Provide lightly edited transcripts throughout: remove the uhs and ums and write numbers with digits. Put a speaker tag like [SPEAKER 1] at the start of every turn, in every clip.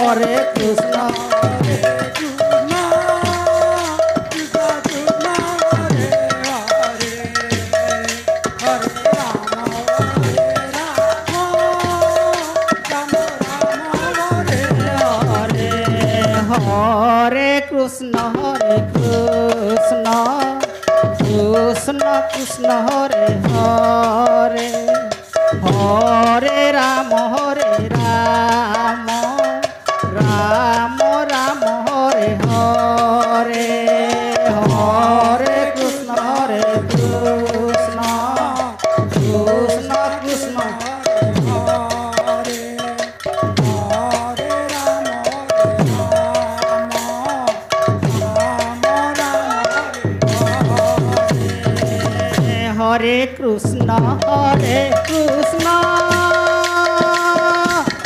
[SPEAKER 1] हरे कृष्ण हरे कृष्ण कृष्ण कृष्ण हरे हरे हरे राम राम राम हरे हरे हरे कृष्ण कृष्ण कृष्ण कृष्ण हरे कृष्ण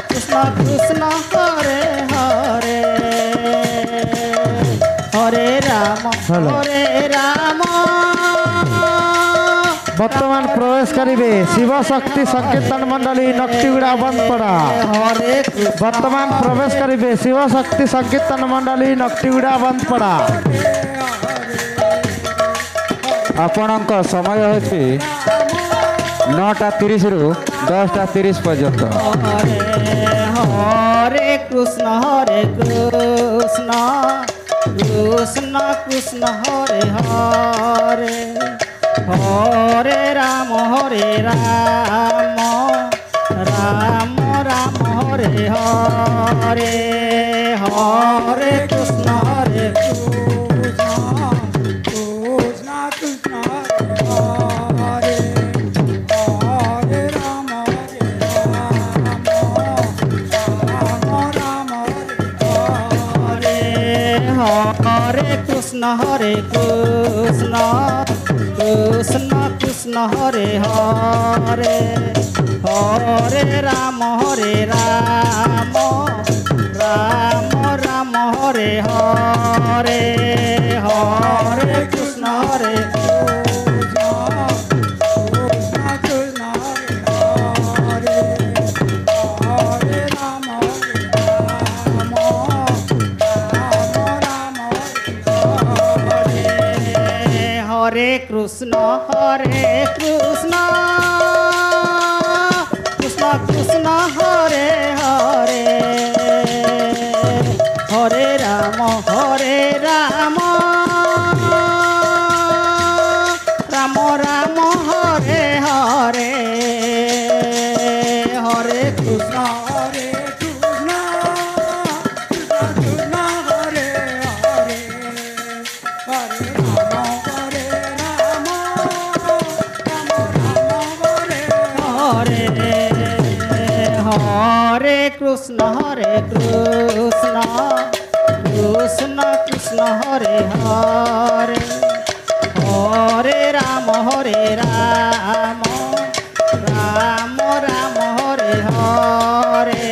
[SPEAKER 1] कृष्ण कृष्ण हरे हरे हरे राम
[SPEAKER 2] बर्तमान प्रवेश करिवे शिव शक्ति संकीर्तन मंडली नक्टिगुड़ा बंदपड़ा। वर्तमान प्रवेश करिवे शिव शक्ति संकीर्तन मंडली नक्टिगुड़ा बंदपड़ा।
[SPEAKER 3] आपणक समय होछि 9:30 रु 10:30 पर्यंत।
[SPEAKER 1] हरे कृष्ण कृष्ण कृष्ण हरे हरे हरे राम राम हरे हरे हरे कृष्ण हरे कृष्ण कृष्ण कृष्ण हरे हरे हरे राम राम हरे हरे हरे कृष्ण हरे कृष्ण कृष्ण कृष्ण हरे हरे हरे राम राम राम हरे हरे हरे कृष्ण हरे कृष्ण कृष्ण कृष्ण हरे हरे हरे राम राम राम हरे हरे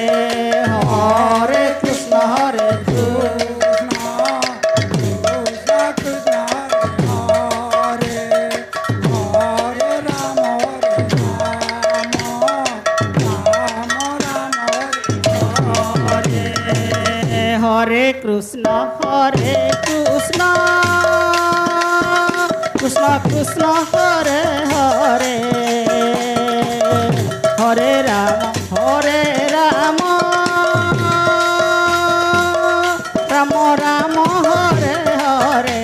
[SPEAKER 1] हरे कृष्ण हरे कृष्ण कृष्ण कृष्ण हरे हरे हरे राम राम राम हरे हरे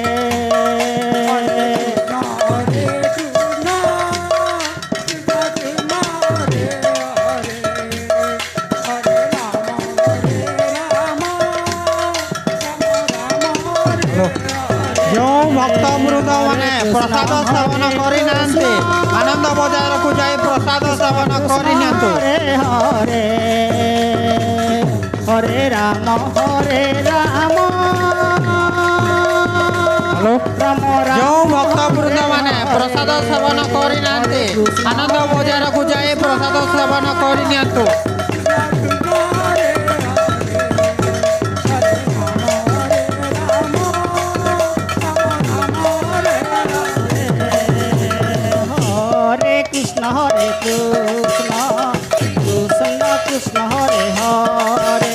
[SPEAKER 2] जो भक्त वृंद मैंने प्रसाद सेवन करना आनंद बजार को जाए प्रसाद सेवन करनी
[SPEAKER 1] हरे हरे राम
[SPEAKER 2] जो भक्त वृंद मैंने प्रसाद सेवन करना आनंद बजार को जाए प्रसाद सेवन करनी
[SPEAKER 1] हरे कृष्ण कृष्ण कृष्ण हरे हरे